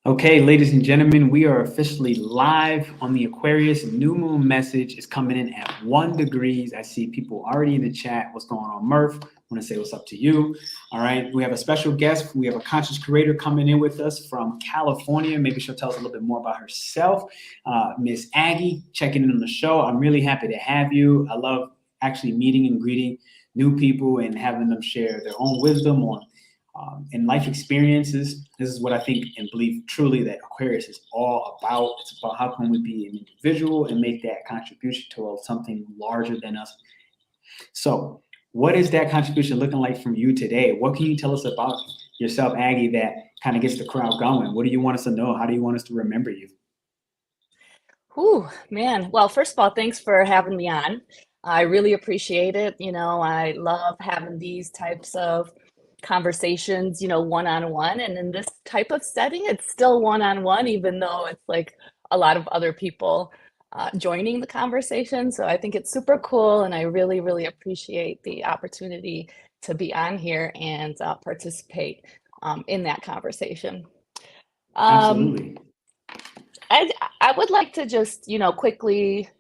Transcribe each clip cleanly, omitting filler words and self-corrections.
Okay, ladies and gentlemen, we are officially live on the Aquarius. New moon message is coming in at 1 degrees. I see people already in the chat. What's going on, Murph? I want to say what's up to you. All right, we have a special guest. We have a conscious creator coming in with us from California. Maybe she'll tell us a little bit more about herself. Miss Aggie checking in on the show. I'm really happy to have you. I love actually meeting and greeting new people and having them share their own wisdom on and life experiences. This is what I think and believe truly that Aquarius is all about. It's about how can we be an individual and make that contribution to something larger than us. So what is that contribution looking like from you today? What can you tell us about yourself, Aggie, that kind of gets the crowd going? What do you want us to know? How do you want us to remember you? Ooh, man. Well, first of all, thanks for having me on. I really appreciate it. I love having these types of conversations, one-on-one. And in this type of setting, it's still one-on-one, even though it's like a lot of other people joining the conversation. So I think it's super cool. And I really, really appreciate the opportunity to be on here and participate in that conversation. Absolutely. I would like to just, quickly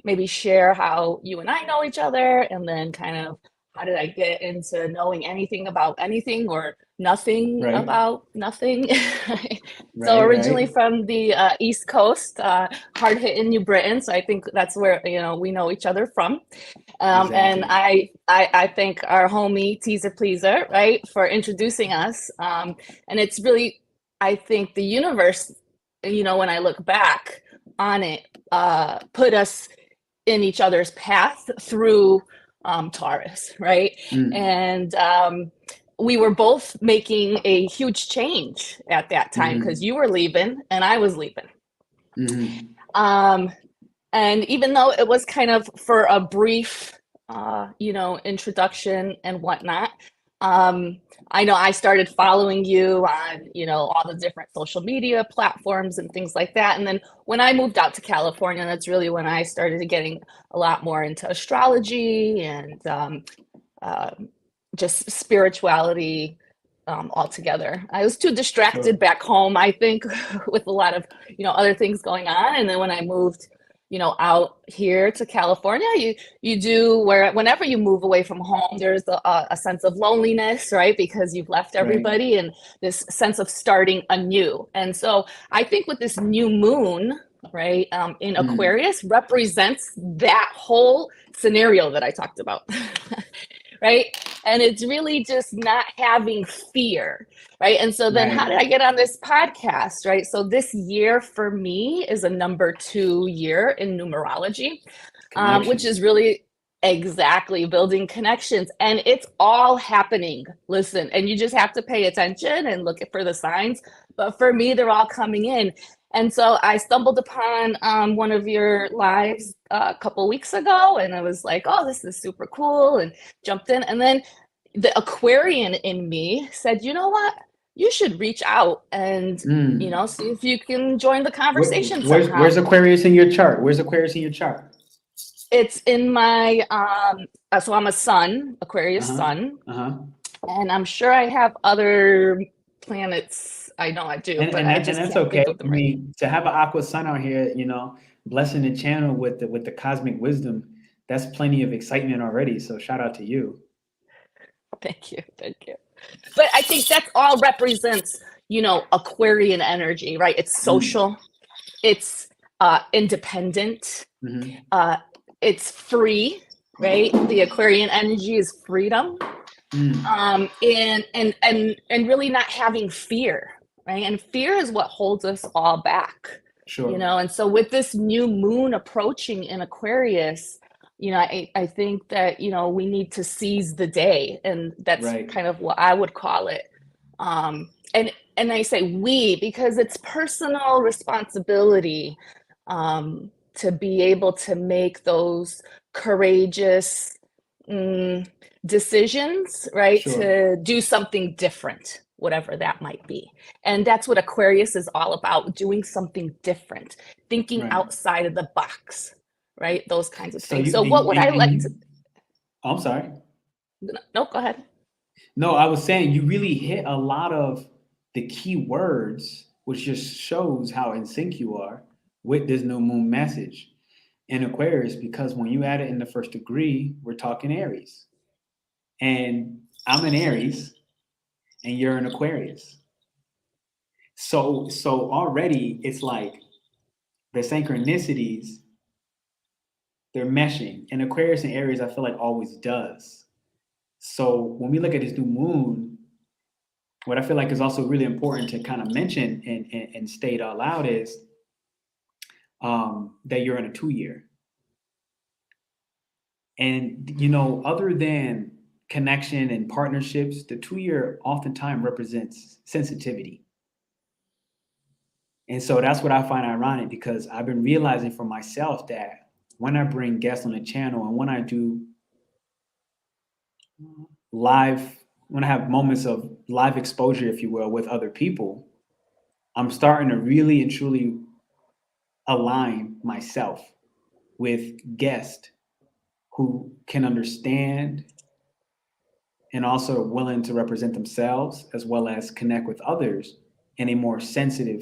maybe share how you and I know each other, and then kind of how did I get into knowing anything about anything or nothing about nothing. So originally from the East Coast, hard-hitting New Britain. So I think that's where, we know each other from. Exactly. And I thank our homie Teaser Pleaser, right, for introducing us. And it's really, I think the universe, when I look back on it, put us in each other's path through Taurus, right? And we were both making a huge change at that time because you were leaving and I was leaving. And even though it was kind of for a brief, introduction and whatnot, I know I started following you on, all the different social media platforms and things like that. And then when I moved out to California, that's really when I started getting a lot more into astrology and just spirituality altogether. I was too distracted back home, I think, with a lot of, other things going on. And then when I moved out here to California, you do whenever you move away from home, there's a sense of loneliness, right? Because you've left everybody and this sense of starting anew. And so I think with this new moon, right, in Aquarius represents that whole scenario that I talked about, right? And it's really just not having fear, right? And so then how did I get on this podcast, right? So this year for me is a number 2 year in numerology, which is really exactly building connections. And it's all happening. Listen, and you just have to pay attention and look for the signs. But for me, they're all coming in. And so I stumbled upon one of your lives a couple weeks ago, and I was like, oh, this is super cool, and jumped in. And then the Aquarian in me said, you know what? You should reach out and, see if you can join the conversation somehow. Where's Aquarius in your chart? Where's Aquarius in your chart? It's in my, so I'm a sun, Aquarius sun. And I'm sure I have other planets. I know I do, but I just that's can't okay. think of them I mean, to have an aqua sun out here, blessing the channel with the cosmic wisdom, that's plenty of excitement already. So shout out to you. Thank you. But I think that all represents, Aquarian energy, right? It's social, it's independent, it's free, right? The Aquarian energy is freedom, and really not having fear, right? And fear is what holds us all back, and so with this new moon approaching in Aquarius, I think that, we need to seize the day, and that's kind of what I would call it. And I say we, because it's personal responsibility to be able to make those courageous decisions, right? To do something different, whatever that might be. And that's what Aquarius is all about, doing something different, thinking outside of the box. Right? Those kinds of things. So what would I like to... I'm sorry. No, go ahead. No, I was saying you really hit a lot of the key words which just shows how in sync you are with this new moon message in Aquarius, because when you add it in the first degree, we're talking Aries. And I'm in Aries and you're in Aquarius. So already it's like the synchronicities, they're meshing. And Aquarius and Aries, I feel like always does. So when we look at this new moon, what I feel like is also really important to kind of mention and state out loud is that you're in a 2-year. And, you know, other than connection and partnerships, the 2-year oftentimes represents sensitivity. And so that's what I find ironic, because I've been realizing for myself that when I bring guests on the channel and when I do live, when I have moments of live exposure, if you will, with other people, I'm starting to really and truly align myself with guests who can understand and also are willing to represent themselves as well as connect with others in a more sensitive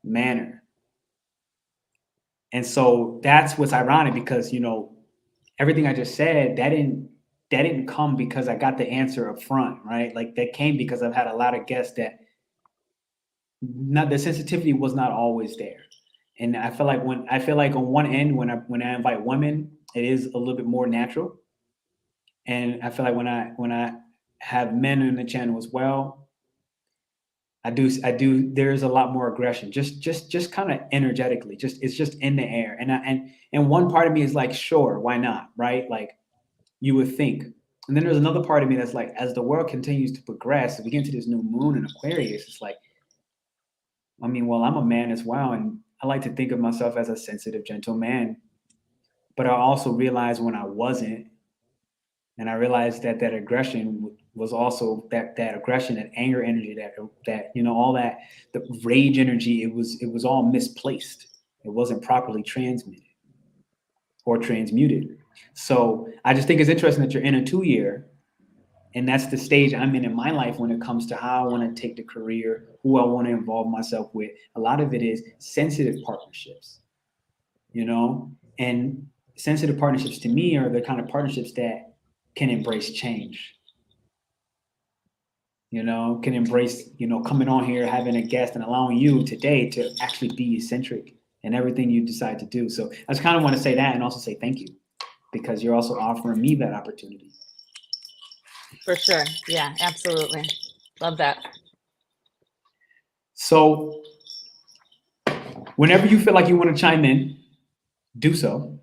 manner. And so that's what's ironic, because, you know, everything I just said, that didn't come because I got the answer up front, right? Like that came because I've had a lot of guests that the sensitivity was not always there. And I feel like on one end, when I invite women, it is a little bit more natural. And I feel like when I have men in the channel as well, I do. There's a lot more aggression, just kind of energetically. It's just in the air. And one part of me is like, sure, why not, right? Like you would think. And then there's another part of me that's like, as the world continues to progress, as we get into this new moon in Aquarius, it's like, I mean, well, I'm a man as well, and I like to think of myself as a sensitive, gentle man. But I also realized when I wasn't, and I realized that aggression was also that aggression, that anger energy, that you know, all that, the rage energy. It was all misplaced. It wasn't properly transmitted or transmuted. So I just think it's interesting that you're in a 2-year, and that's the stage I'm in my life when it comes to how I want to take the career, who I want to involve myself with. A lot of it is sensitive partnerships, you know, and sensitive partnerships to me are the kind of partnerships that can embrace change, you know, can embrace, you know, coming on here, having a guest and allowing you today to actually be eccentric in everything you decide to do. So I just kind of want to say that and also say thank you, because you're also offering me that opportunity. For sure. Yeah, absolutely. Love that. So whenever you feel like you want to chime in, do so.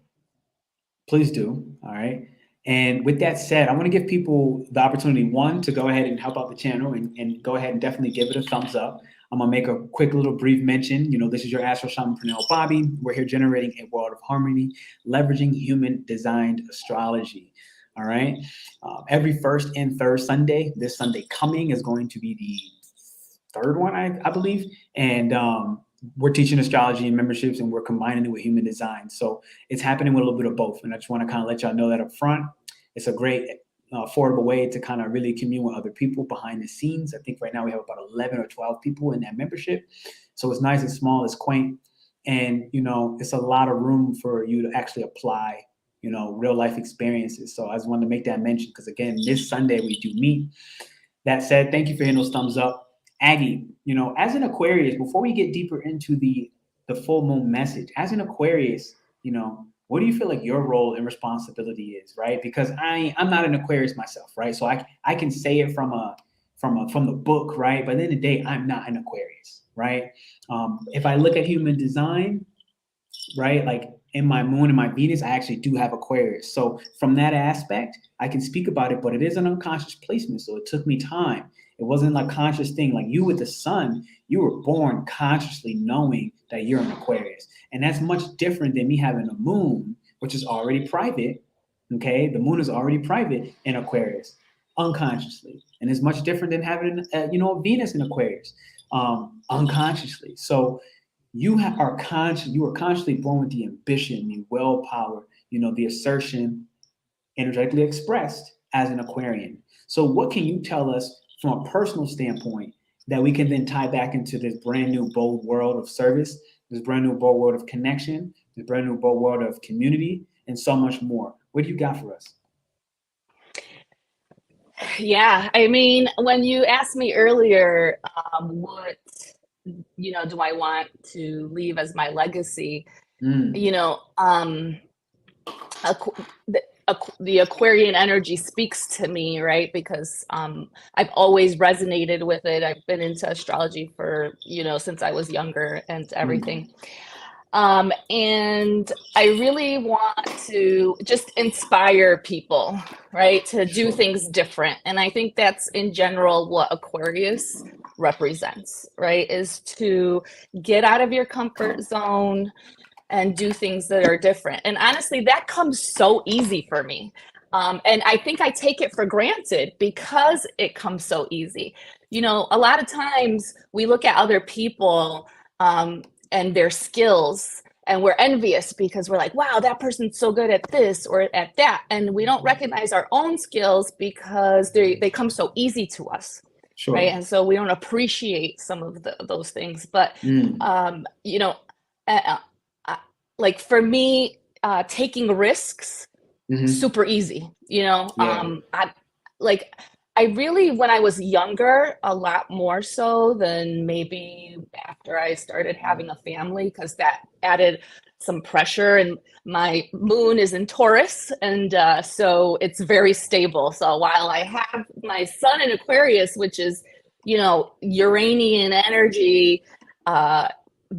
Please do. All right. And with that said, I want to give people the opportunity, one, to go ahead and help out the channel and go ahead and definitely give it a thumbs up. I'm going to make a quick little brief mention. You know, this is your AstroShaman Pernell Bobby. We're here generating a world of harmony, leveraging human designed astrology. All right. Every first and third Sunday, this Sunday coming is going to be the third one, I believe. And we're teaching astrology and memberships, and we're combining it with human design. So it's happening with a little bit of both. And I just want to kind of let y'all know that up front. It's a great affordable way to kind of really commune with other people behind the scenes. I think right now we have about 11 or 12 people in that membership. So it's nice and small, it's quaint. And, you know, it's a lot of room for you to actually apply, you know, real life experiences. So I just wanted to make that mention, because again, this Sunday we do meet. That said, thank you for hitting those thumbs up. Aggie, you know, as an Aquarius, before we get deeper into the full moon message, as an Aquarius, you know, what do you feel like your role and responsibility is, right? Because I'm not an Aquarius myself, right? So I can say it from the book, right? But at the end of the day, I'm not an Aquarius, right? If I look at human design, right, like in my moon and my Venus, I actually do have Aquarius. So from that aspect, I can speak about it, but it is an unconscious placement. So it took me time. It wasn't like a conscious thing. Like you with the sun, you were born consciously knowing that you're an Aquarius. And that's much different than me having a moon, which is already private. Okay. The moon is already private in Aquarius unconsciously. And it's much different than having, you know, a Venus in Aquarius unconsciously. So you are consciously born with the ambition, the willpower, you know, the assertion energetically expressed as an Aquarian. So what can you tell us from a personal standpoint that we can then tie back into this brand new bold world of service, this brand new bold world of connection, this brand new bold world of community, and so much more. What do you got for us? Yeah, I mean, when you asked me earlier, what, do I want to leave as my legacy? You know, the Aquarian energy speaks to me, right? Because I've always resonated with it. I've been into astrology for, since I was younger and everything. And I really want to just inspire people, right, to do things different. And I think that's in general what Aquarius represents, right, is to get out of your comfort zone and do things that are different. And honestly, that comes so easy for me. And I think I take it for granted because it comes so easy. A lot of times we look at other people and their skills, and we're envious because we're like, wow, that person's so good at this or at that. And we don't recognize our own skills because they come so easy to us. Sure. Right. And so we don't appreciate some of those things. But, like for me, taking risks, super easy, I really, when I was younger, a lot more so than maybe after I started having a family, because that added some pressure. And my moon is in Taurus, and so it's very stable. So while I have my sun in Aquarius, which is, Uranian energy,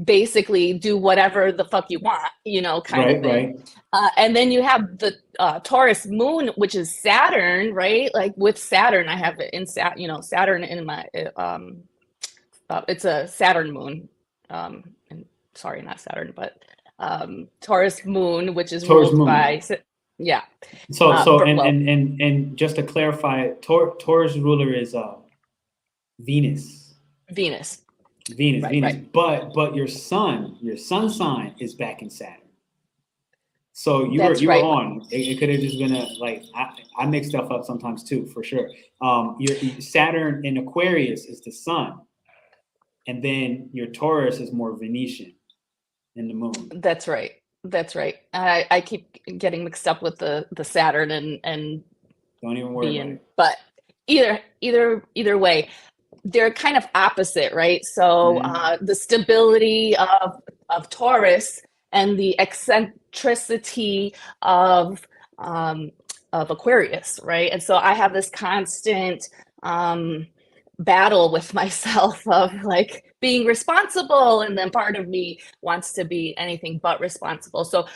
basically do whatever the fuck you want, kind of thing. Right. And then you have the Taurus moon, which is Saturn, right? Like with Saturn, I have it in Saturn in my, it's a Saturn moon. And sorry, not Saturn, but Taurus moon, which is Taurus ruled moon. by, yeah. And just to clarify, Taurus ruler is Venus. Venus. Right. But your sun sign is back in Saturn. So you were on. It could have just been I mix stuff up sometimes too, for sure. Your Saturn in Aquarius is the sun, and then your Taurus is more Venetian in the moon. That's right. I keep getting mixed up with the Saturn and don't even worry about it. But either way, they're kind of opposite, right? So the stability of Taurus and the eccentricity of Aquarius, right? And so I have this constant battle with myself of like being responsible, and then part of me wants to be anything but responsible. So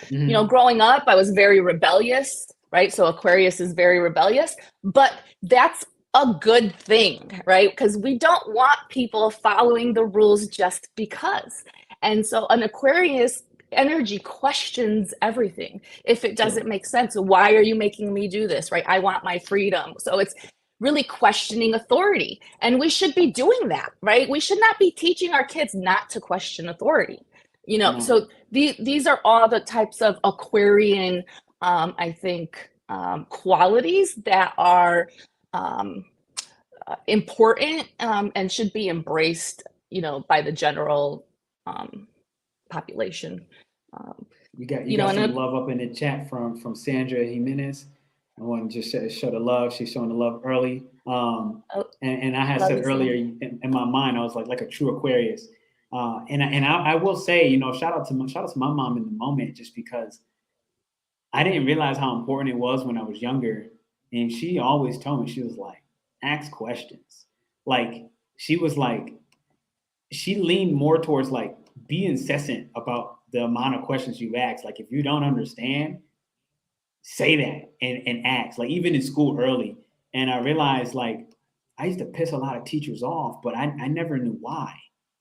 growing up, I was very rebellious, right? So Aquarius is very rebellious, but that's a good thing, right? Because we don't want people following the rules just because. And so an Aquarius energy questions everything. If it doesn't make sense, why are you making me do this, right? I want my freedom. So it's really questioning authority. And we should be doing that, right? We should not be teaching our kids not to question authority. So these are all the types of Aquarian, I think, qualities that are important and should be embraced, by the general population. You got some love up in the chat from Sandra Jimenez. I want to just show the love. She's showing the love early. And I had said earlier in my mind, I was like a true Aquarius. And I will say, shout out to my mom in the moment, just because I didn't realize how important it was when I was younger. And she always told me, she was like, ask questions. Like, she was like, she leaned more towards like, be incessant about the amount of questions you ask. Like, if you don't understand, say that and ask. Like, even in school early. And I realized, like, I used to piss a lot of teachers off, but I never knew why.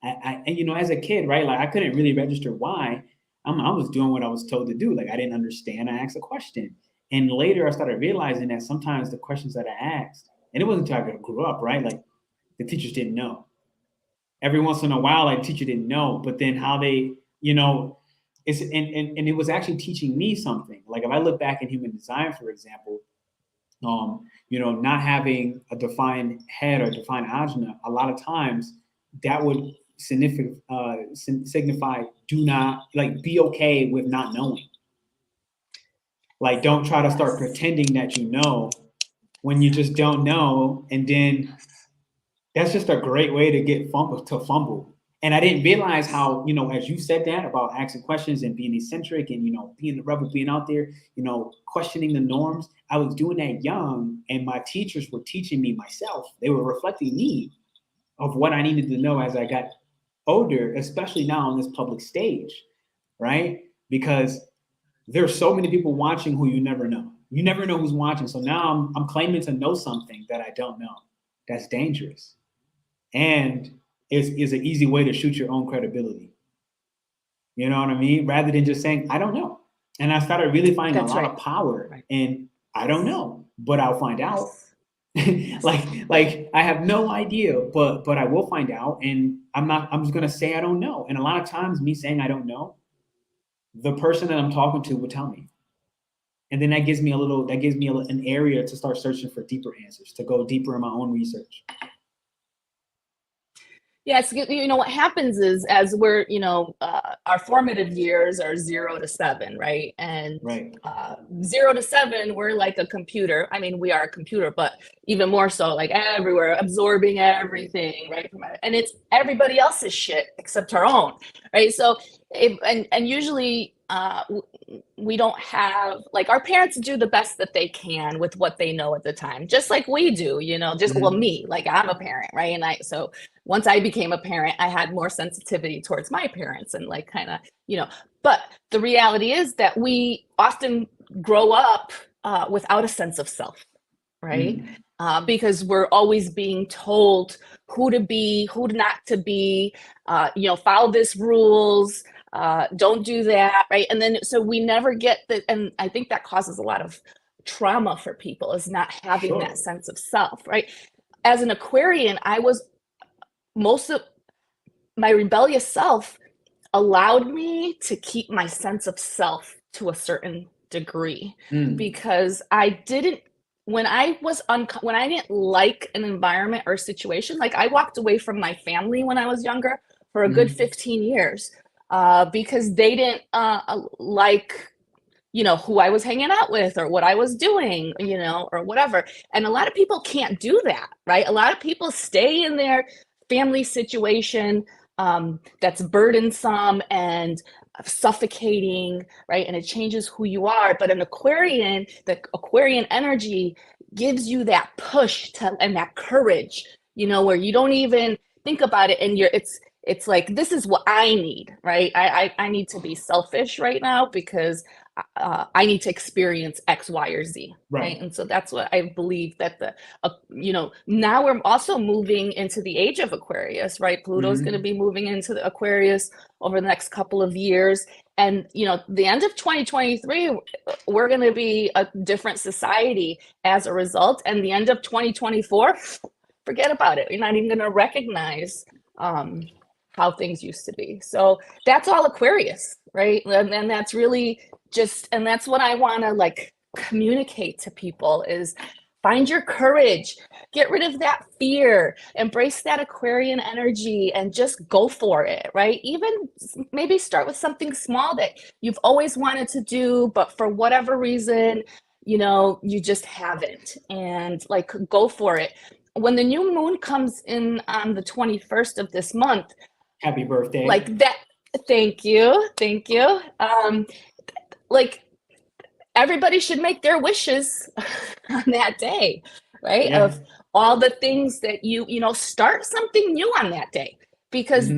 And as a kid, right, like I couldn't really register why. I was doing what I was told to do. Like, I didn't understand. I asked a question. And later I started realizing that sometimes the questions that I asked, and it wasn't until I grew up, right? Like, the teachers didn't know. Every once in a while, like, teacher didn't know, but then how they, it's and it was actually teaching me something. Like, if I look back in human design, for example, not having a defined head or defined ajna, a lot of times that would signify do not, like, be okay with not knowing. Like, don't try to start pretending that you know when you just don't know. And then that's just a great way to get fumble. And I didn't realize how, as you said that about asking questions and being eccentric and, being the rebel, being out there, questioning the norms. I was doing that young, and my teachers were teaching me myself. They were reflecting me of what I needed to know as I got older, especially now on this public stage, right? Because there's so many people watching who you never know. You never know who's watching. So now I'm claiming to know something that I don't know. That's dangerous. And is an easy way to shoot your own credibility. You know what I mean? Rather than just saying, I don't know. And I started really finding a lot of power in, I don't know, but I'll find out. like I have no idea, but I will find out. And I'm just going to say I don't know. And a lot of times me saying I don't know, the person that I'm talking to will tell me. And then that gives me an area to start searching for deeper answers, to go deeper in my own research. Yes, what happens is, as we're, our formative years are 0 to 7, right? And 0 to 7, we're like a computer. I mean, we are a computer, but even more so, like everywhere, absorbing everything, right? And it's everybody else's shit except our own, right? So, and usually we don't have, like, our parents do the best that they can with what they know at the time, just like we do, well, me, like, I'm a parent, right? And so once I became a parent, I had more sensitivity towards my parents and, like, kind of, but the reality is that we often grow up without a sense of self, right? Because we're always being told who to be, who not to be, follow this rules, don't do that, right? And then, so we never get and I think that causes a lot of trauma for people, is not having that sense of self, right? As an Aquarian, most of my rebellious self allowed me to keep my sense of self to a certain degree, because when I didn't like an environment or situation, like, I walked away from my family when I was younger for a good 15 years because they didn't like, who I was hanging out with or what I was doing, or whatever. And a lot of people can't do that, right? A lot of people stay in their family situation that's burdensome and suffocating, right? And it changes who you are. But an Aquarian, the Aquarian energy gives you that push and that courage, where you don't even think about it, and it's like, this is what I need, right? I need to be selfish right now because I need to experience X, Y, or Z, right? And so that's what I believe, that now we're also moving into the age of Aquarius, right? Pluto's going to be moving into the Aquarius over the next couple of years. And, the end of 2023, we're going to be a different society as a result. And the end of 2024, forget about it. You're not even going to recognize how things used to be. So that's all Aquarius, right? And that's really and that's what I want to, like, communicate to people, is find your courage, get rid of that fear, embrace that Aquarian energy, and just go for it, right? Even maybe start with something small that you've always wanted to do, but for whatever reason, you just haven't, and, like, go for it. When the new moon comes in on the 21st of this month, happy birthday. Like that. Thank you. Like, everybody should make their wishes on that day, right? Yeah. Of all the things that start something new on that day, because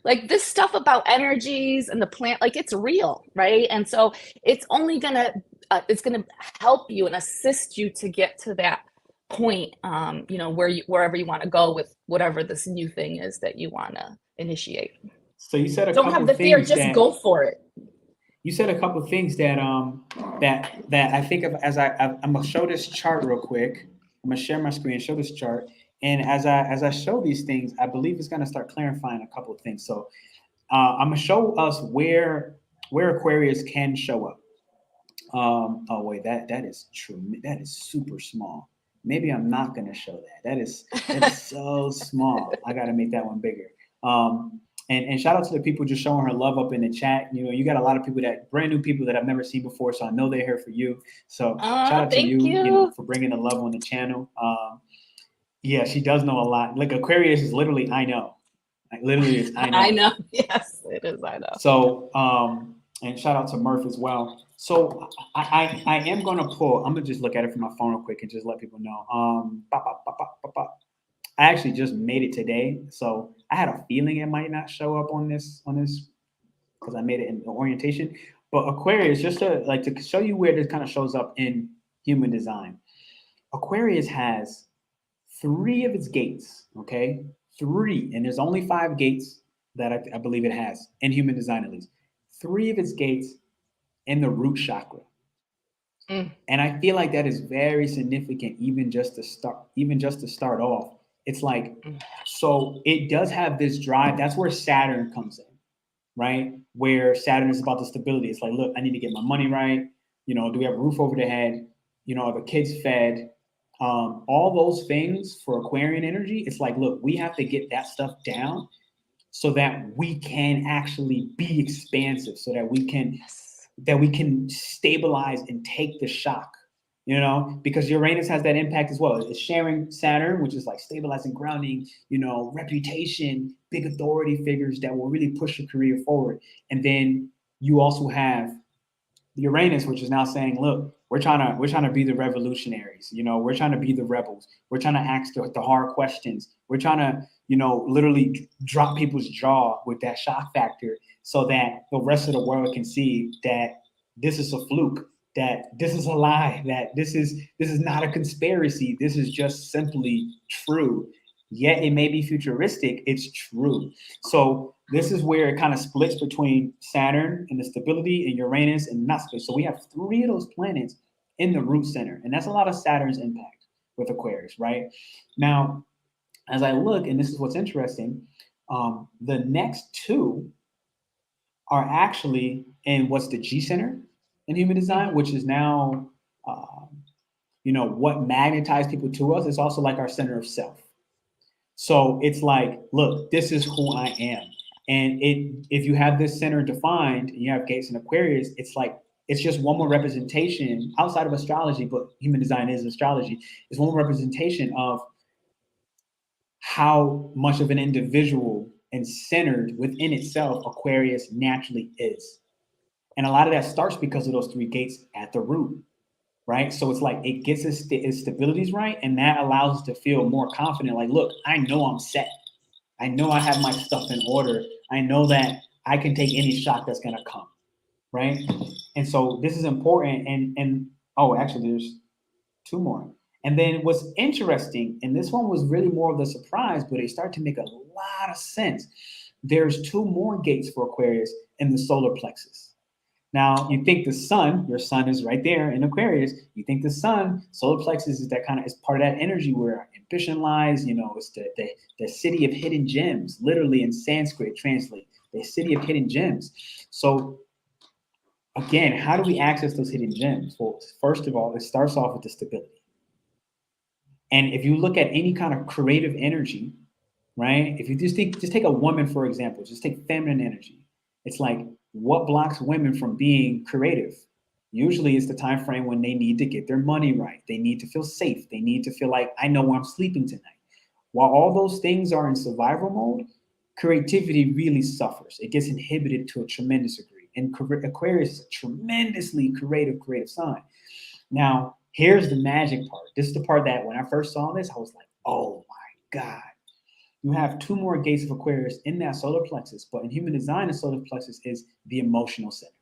like, this stuff about energies and the plant, like, it's real, right? And so it's only gonna help you and assist you to get to that point, wherever you want to go with whatever this new thing is that you want to initiate. So you said don't have the fear, just go for it. You said a couple of things that that I think of as I'm gonna show this chart real quick. I'm gonna share my screen, show this chart, and as I show these things, I believe it's gonna start clarifying a couple of things. So I'm gonna show us where Aquarius can show up. Oh wait, that is true. That is super small. Maybe I'm not gonna show that. That is so small. I gotta make that one bigger. And shout out to the people just showing her love up in the chat. You know, you got a lot of people brand new people that I've never seen before, so I know they're here for you. So shout out to Thank you, you. you know, for bringing the love on the channel. Yeah, she does know a lot. Like Aquarius is literally, I know. Like literally, it's I know. I know. Yes, it is. I know. So, and shout out to Murph as well. So I am going to pull. I'm gonna just look at it from my phone real quick and just let people know. I actually just made it today, so I had a feeling it might not show up on this because I made it in the orientation. But Aquarius, just to show you where this kind of shows up in human design. Aquarius has 3 of its gates, okay? 3, and there's only 5 gates that I believe it has in human design, at least. 3 of its gates in the root chakra. And I feel like that is very significant, even just to start off. It's like, so it does have this drive. That's where Saturn comes in, right? Where Saturn is about the stability. It's like, look, I need to get my money right. You know, do we have a roof over the head? You know, are the kids fed? All those things for Aquarian energy. It's like, look, we have to get that stuff down so that we can actually be expansive, so that we can stabilize and take the shock, you know, because Uranus has that impact as well. It's sharing Saturn, which is like stabilizing, grounding, you know, reputation, big authority figures that will really push your career forward. And then you also have Uranus, which is now saying, look, we're trying to be the revolutionaries, you know, we're trying to be the rebels. We're trying to ask the hard questions. We're trying to, you know, literally drop people's jaw with that shock factor so that the rest of the world can see that this is a fluke, that this is a lie, that this is not a conspiracy. This is just simply true. Yet it may be futuristic, it's true. So this is where it kind of splits between Saturn and the stability and Uranus and not space. So we have 3 of those planets in the root center, and that's a lot of Saturn's impact with Aquarius, right? Now, as I look, and this is what's interesting, the next 2 are actually in what's the G center in human design, which is now, you know, what magnetizes people to us. It's also like our center of self. So it's like, look, this is who I am. And if you have this center defined and you have gates in Aquarius, it's like, it's just one more representation outside of astrology, but human design is astrology. It's one more representation of how much of an individual and centered within itself Aquarius naturally is. And a lot of that starts because of those 3 gates at the root, right? So it's like it gets its stabilities right, and that allows us to feel more confident. Like, look, I know I'm set. I know I have my stuff in order. I know that I can take any shock that's gonna come, right? And so this is important. And oh, actually, there's 2 more. And then what's interesting, and this one was really more of the surprise, but it started to make a lot of sense. There's 2 more gates for Aquarius in the solar plexus. Now, you think the sun, your sun is right there in Aquarius. You think the sun, solar plexus is that kind of, is part of that energy where ambition lies. You know, it's the city of hidden gems, literally in Sanskrit translate, the city of hidden gems. So again, how do we access those hidden gems? Well, first of all, it starts off with the stability. And if you look at any kind of creative energy, right? If you just take a woman, for example, just take feminine energy. It's like, what blocks women from being creative? Usually it's the time frame when they need to get their money right. They need to feel safe. They need to feel like, I know where I'm sleeping tonight. While all those things are in survival mode, creativity really suffers. It gets inhibited to a tremendous degree. And Aquarius is a tremendously creative sign. Now, here's the magic part. This is the part that when I first saw this, I was like, oh my God. You have 2 more gates of Aquarius in that solar plexus, but in human design, the solar plexus is the emotional center.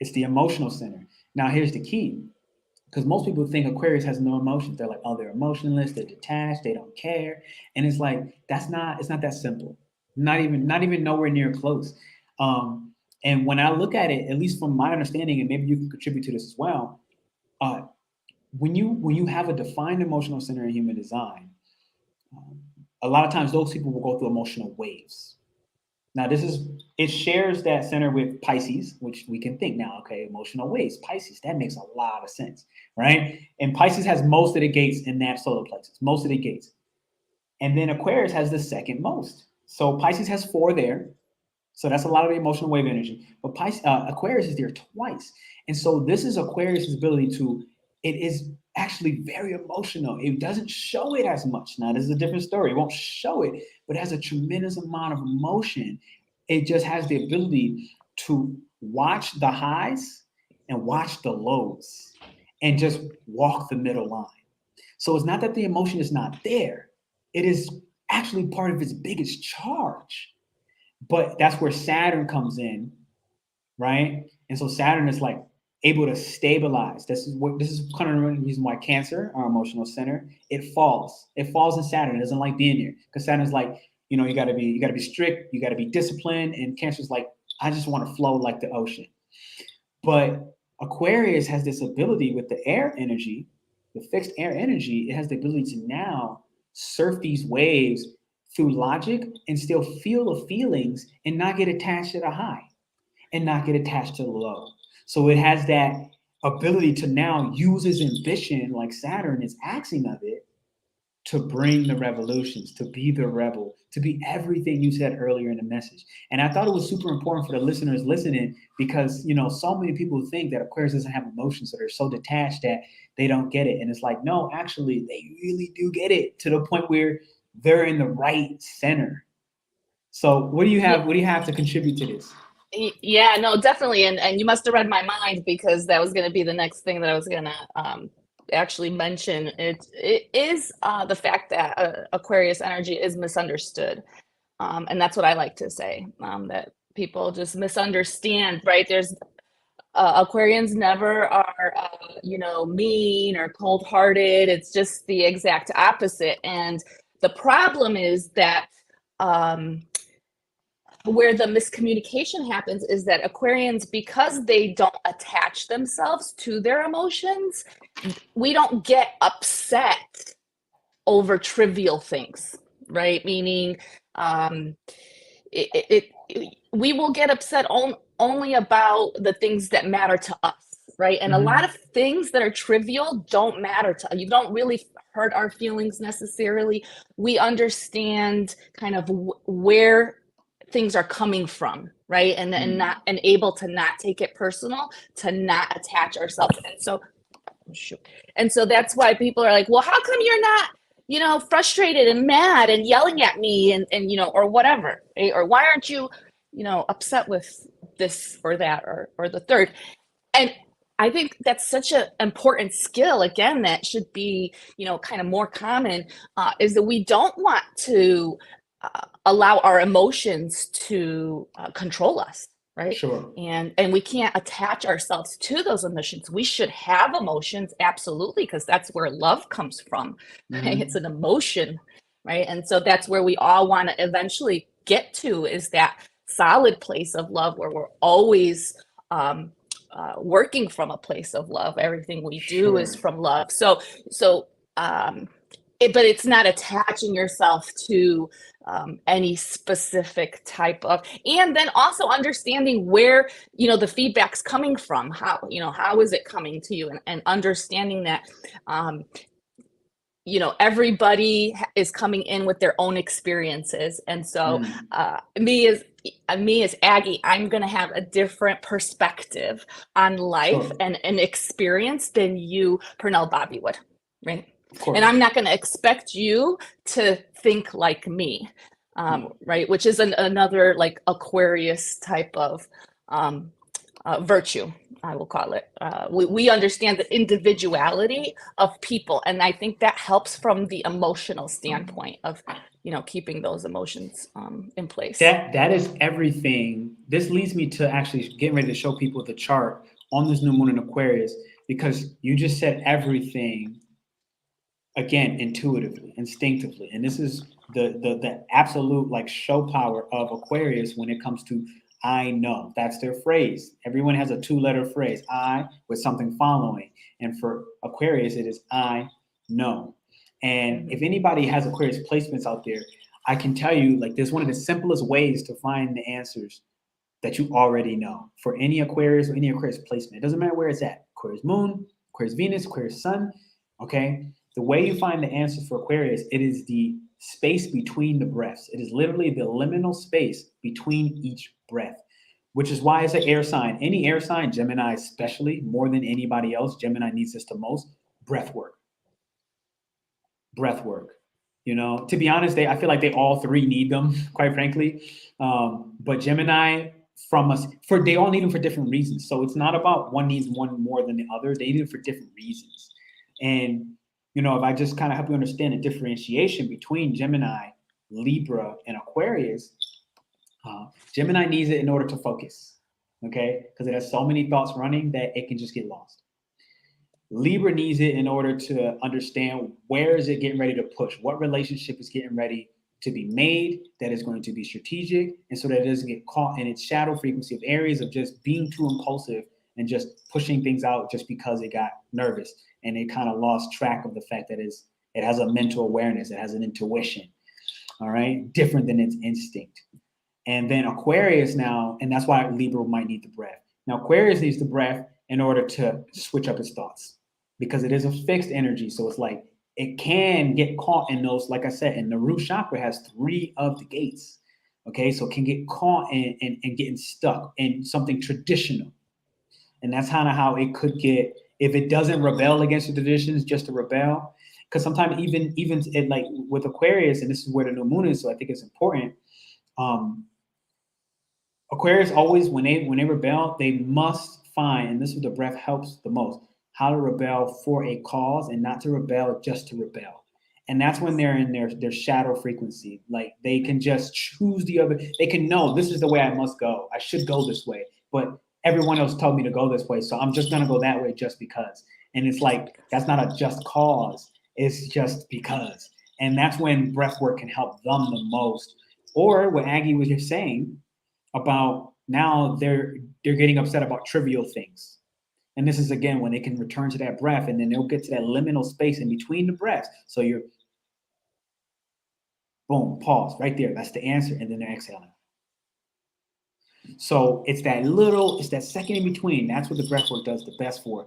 It's the emotional center. Now, here's the key, because most people think Aquarius has no emotions. They're like, oh, they're emotionless, they're detached, they don't care. And it's like, it's not that simple. Not even nowhere near close. And when I look at it, at least from my understanding, and maybe you can contribute to this as well, when you have a defined emotional center in human design, a lot of times those people will go through emotional waves. Now, it shares that center with Pisces, which we can think now, okay, emotional waves, Pisces, that makes a lot of sense, right? And Pisces has most of the gates in that solar plexus, most of the gates. And then Aquarius has the second most. So Pisces has 4 there. So that's a lot of the emotional wave energy. But Aquarius is there twice. And so this is Aquarius's ability to, it is actually very emotional. It doesn't show it as much. Now, this is a different story. It won't show it, but it has a tremendous amount of emotion. It just has the ability to watch the highs and watch the lows and just walk the middle line. So it's not that the emotion is not there. It is actually part of its biggest charge. But that's where Saturn comes in, right? And so Saturn is like able to stabilize. This is kind of the reason why Cancer, our emotional center, it falls. It falls in Saturn. It doesn't like being here because Saturn's like, you know, you gotta be strict, you gotta be disciplined, and Cancer's like, I just want to flow like the ocean. But Aquarius has this ability with the air energy, the fixed air energy. It has the ability to now surf these waves through logic and still feel the feelings and not get attached to the high and not get attached to the low. So it has that ability to now use its ambition, like Saturn is axing of it, to bring the revolutions, to be the rebel, to be everything you said earlier in the message. And I thought it was super important for the listeners listening because, you know, so many people think that Aquarius doesn't have emotions, so they're so detached that they don't get it. And it's like, no, actually, they really do get it to the point where they're in the right center. So what do you have? What do you have to contribute to this? Yeah, no, definitely. And you must have read my mind because that was going to be the next thing that I was going to actually mention. It is the fact that Aquarius energy is misunderstood. And that's what I like to say, that people just misunderstand, right? There's Aquarians never are, you know, mean or cold-hearted. It's just the exact opposite. And the problem is that where the miscommunication happens is that Aquarians, because they don't attach themselves to their emotions, we don't get upset over trivial things, right? Meaning, we will get upset only about the things that matter to us, right? And a lot of things that are trivial don't matter to us. You don't really hurt our feelings necessarily. We understand kind of where things are coming from, right? And able to not take it personal, to not attach ourselves. And so that's why people are like, well, how come you're not, you know, frustrated and mad and yelling at me and you know, or whatever, right? Or why aren't you, you know, upset with this or that or the third? And I think that's such an important skill, again, that should be, you know, kind of more common, is that we don't want to allow our emotions to control us, right? Sure. And we can't attach ourselves to those emotions. We should have emotions, absolutely, because that's where love comes from, right? It's an emotion, right? And so that's where we all want to eventually get to, is that solid place of love where we're always working from a place of love. Everything we do is from love. But it's not attaching yourself to any specific type of, and then also understanding where, you know, the feedback's coming from. How, you know, how is it coming to you, and understanding that, you know, everybody is coming in with their own experiences. And so me as Aggie, I'm going to have a different perspective on life and an experience than you, Pernell, Bobby would, right? And I'm not going to expect you to think like me, right? Which is another like Aquarius type of virtue, I will call it. We understand the individuality of people, and I think that helps from the emotional standpoint of, you know, keeping those emotions in place. That is everything. This leads me to actually getting ready to show people the chart on this new moon in Aquarius, because you just said everything. Again, intuitively, instinctively. And this is the absolute like show power of Aquarius when it comes to I know. That's their phrase. Everyone has a 2-letter phrase, I with something following. And for Aquarius, it is I know. And if anybody has Aquarius placements out there, I can tell you, like, there's one of the simplest ways to find the answers that you already know for any Aquarius or any Aquarius placement. It doesn't matter where it's at. Aquarius moon, Aquarius Venus, Aquarius sun, okay? The way you find the answers for Aquarius, it is the space between the breaths. It is literally the liminal space between each breath, which is why it's an air sign. Any air sign, Gemini especially, more than anybody else, Gemini needs this the most, breath work. Breath work. You know, to be honest, I feel like they all three need them, quite frankly. But Gemini, they all need them for different reasons. So it's not about one needs one more than the other. They need them for different reasons. And, you know, if I just kind of help you understand the differentiation between Gemini, Libra, and Aquarius, Gemini needs it in order to focus, okay? Because it has so many thoughts running that it can just get lost. Libra needs it in order to understand where is it getting ready to push, what relationship is getting ready to be made that is going to be strategic, and so that it doesn't get caught in its shadow frequency of Aries of just being too impulsive and just pushing things out just because it got nervous and it kind of lost track of the fact that it has a mental awareness, it has an intuition, all right, different than its instinct. And then Aquarius now, and that's why Libra might need the breath. Now Aquarius needs the breath in order to switch up its thoughts, because it is a fixed energy. So it's like it can get caught in those, like I said, and the root chakra has 3 of the gates. Okay, so it can get caught in getting stuck in something traditional. And that's kind of how it could get, if it doesn't rebel against the traditions, just to rebel. Because sometimes even it, like with Aquarius, and this is where the new moon is, so I think it's important. Aquarius always, when they rebel, they must find, and this is where the breath helps the most, how to rebel for a cause and not to rebel just to rebel. And that's when they're in their shadow frequency. Like they can just choose they can know this is the way I must go. I should go this way, but everyone else told me to go this way. So I'm just going to go that way just because. And it's like, that's not a just cause. It's just because. And that's when breath work can help them the most. Or what Aggie was just saying about now they're getting upset about trivial things. And this is, again, when they can return to that breath, and then they'll get to that liminal space in between the breaths. So you're, boom, pause right there. That's the answer. And then they're exhaling. So it's that second in between. That's what the breath work does the best for.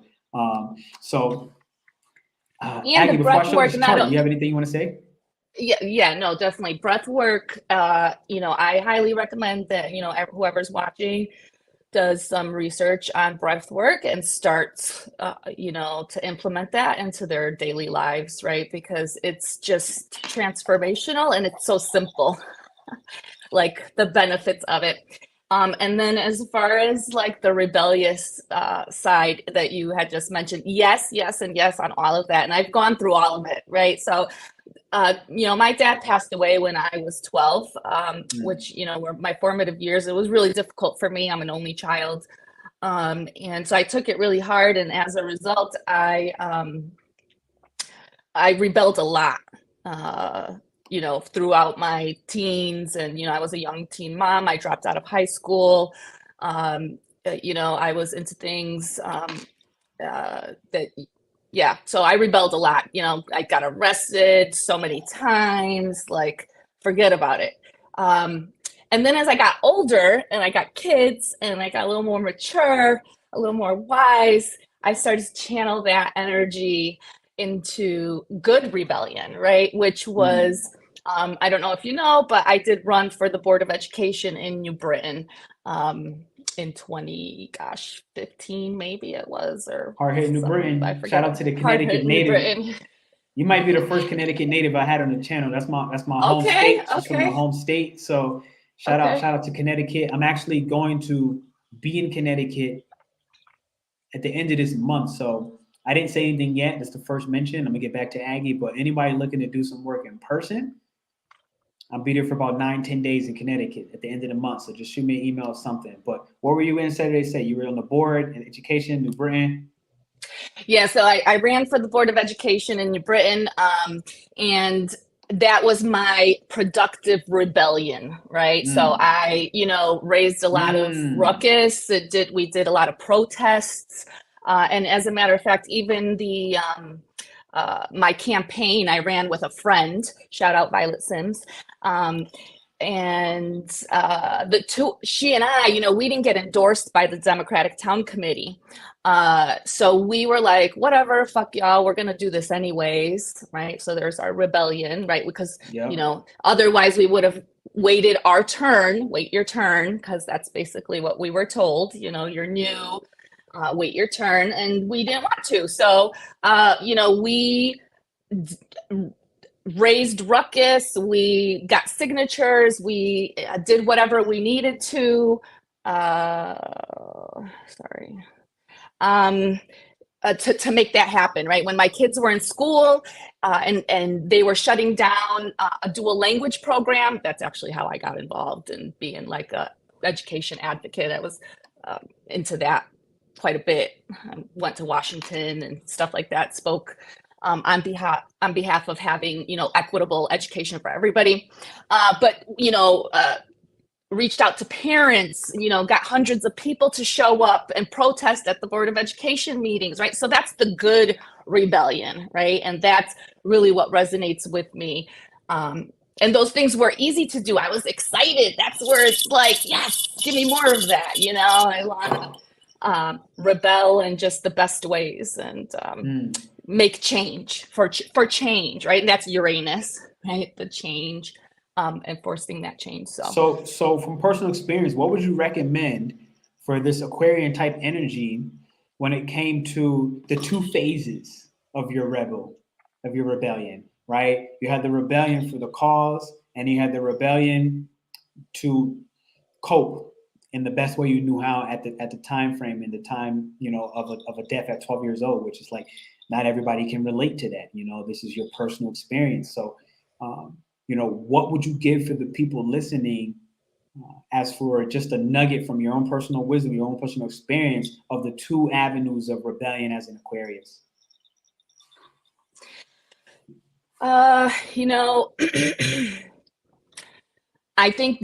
Aggie, before I show this chart, you have anything you want to say? Yeah, no, definitely. Breath work, I highly recommend that, whoever's watching does some research on breath work and starts, to implement that into their daily lives, right? Because it's just transformational and it's so simple, like the benefits of it. And then as far as like the rebellious side that you had just mentioned, yes, and yes on all of that. And I've gone through all of it, right? So, my dad passed away when I was 12, which, were my formative years. It was really difficult for me. I'm an only child. And so I took it really hard. And as a result, I rebelled a lot, throughout my teens. And, I was a young teen mom. I dropped out of high school. I was into things so I rebelled a lot. I got arrested so many times, like forget about it. And then as I got older and I got kids and I got a little more mature, a little more wise, I started to channel that energy into good rebellion, right? Which was, I don't know if you know, but I did run for the Board of Education in New Britain in 2015, maybe it was, or hard-hitting New Britain. I forget. Shout out to the Connecticut native. You might be the first Connecticut native I had on the channel. That's my home state. She's from the home state. So shout out to Connecticut. I'm actually going to be in Connecticut at the end of this month. So I didn't say anything yet. That's the first mention. I'm gonna get back to Aggie, but anybody looking to do some work in person, I'll be there for about 9-10 days in Connecticut at the end of the month. So just shoot me an email or something. But what were you in Saturday? Say you were on the board in education, New Britain. Yeah, so I ran for the Board of Education in New Britain, and that was my productive rebellion, right? So I, raised a lot of ruckus. We did a lot of protests, and as a matter of fact, even the my campaign I ran with a friend. Shout out Violet Sims. and she and I, we didn't get endorsed by the Democratic Town Committee. So we were like, whatever, fuck y'all, we're gonna do this anyways, right? So there's our rebellion, right? Because otherwise we would have waited our turn, wait your turn, because that's basically what we were told. You're new, wait your turn, and we didn't want to. So we raised ruckus, we got signatures, we did whatever we needed to to make that happen, right? When my kids were in school and they were shutting down a dual language program, that's actually how I got involved in being like a education advocate. I was into that quite a bit. I went to Washington and stuff like that, spoke on behalf of having, equitable education for everybody. But reached out to parents, got hundreds of people to show up and protest at the Board of Education meetings, right? So that's the good rebellion, right? And that's really what resonates with me. And those things were easy to do. I was excited. That's where it's like, yes, give me more of that. I want to rebel in just the best ways and make change for change, right? And that's Uranus, right? The change. Enforcing that change. So from personal experience, what would you recommend for this Aquarian type energy when it came to the two phases of your rebellion, right? You had the rebellion for the cause, and you had the rebellion to cope in the best way you knew how at the time frame and the time, of a death at 12 years old, which is like not everybody can relate to that. This is your personal experience. So what would you give for the people listening as for just a nugget from your own personal wisdom, your own personal experience of the two avenues of rebellion as an Aquarius? I think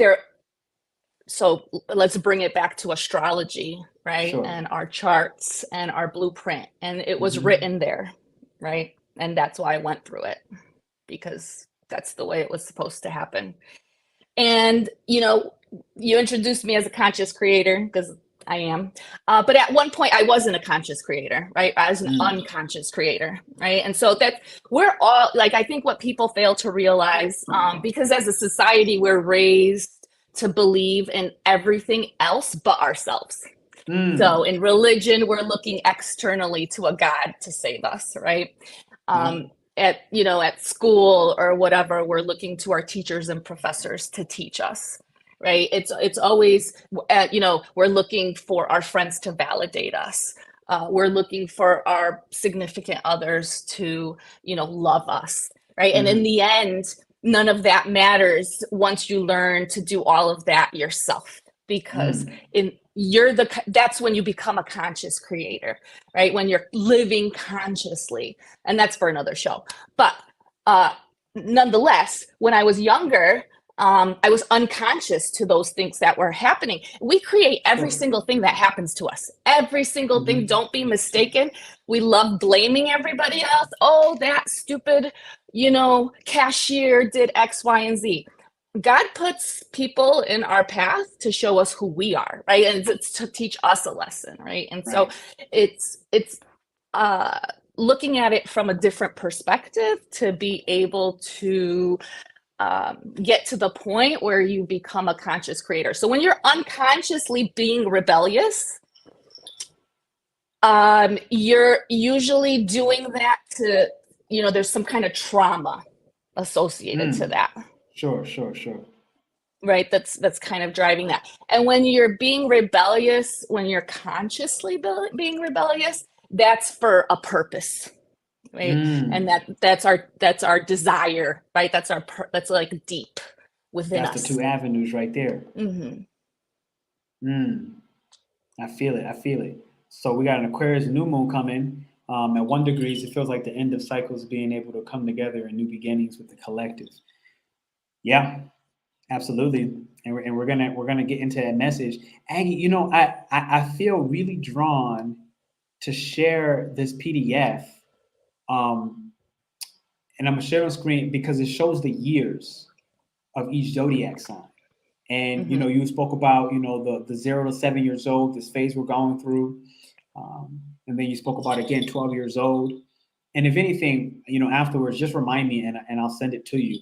so let's bring it back to astrology, right? Sure. And our charts and our blueprint. And it was written there, right? And that's why I went through it, because that's the way it was supposed to happen. And, you introduced me as a conscious creator, because I am. But at one point I wasn't a conscious creator, right? I was an unconscious creator, right? And so that we're all like, I think what people fail to realize, because as a society, we're raised to believe in everything else but ourselves. So in religion, we're looking externally to a God to save us, right? At school or whatever, we're looking to our teachers and professors to teach us, right? It's always, we're looking for our friends to validate us. We're looking for our significant others to, love us, right? And in the end, none of that matters once you learn to do all of that yourself, because that's when you become a conscious creator, right? When you're living consciously. And that's for another show. But nonetheless, when I was younger, I was unconscious to those things that were happening. We create every single thing that happens to us. Every single thing. Don't be mistaken. We love blaming everybody else. Oh, that stupid, cashier did X, Y, and Z. God puts people in our path to show us who we are, right? And it's to teach us a lesson, right? And so it's looking at it from a different perspective to be able to get to the point where you become a conscious creator. So when you're unconsciously being rebellious, you're usually doing that to, there's some kind of trauma associated to that. Sure. Right, that's kind of driving that. And when you're being rebellious, when you're consciously being rebellious, that's for a purpose, right? And that's our desire, right? That's like deep within us. That's the two avenues right there. I feel it. So we got an Aquarius new moon coming at 1 degree. It feels like the end of cycles being able to come together and new beginnings with the collective. Yeah. Absolutely, and we're gonna get into that message, Aggie. I feel really drawn to share this PDF, and I'm gonna share on screen because it shows the years of each zodiac sign. And, you know, you spoke about, you know, the 0 to 7 years old, this phase we're going through. And then you spoke about, again, 12 years old. And if anything, you know, afterwards, just remind me and I'll send it to you.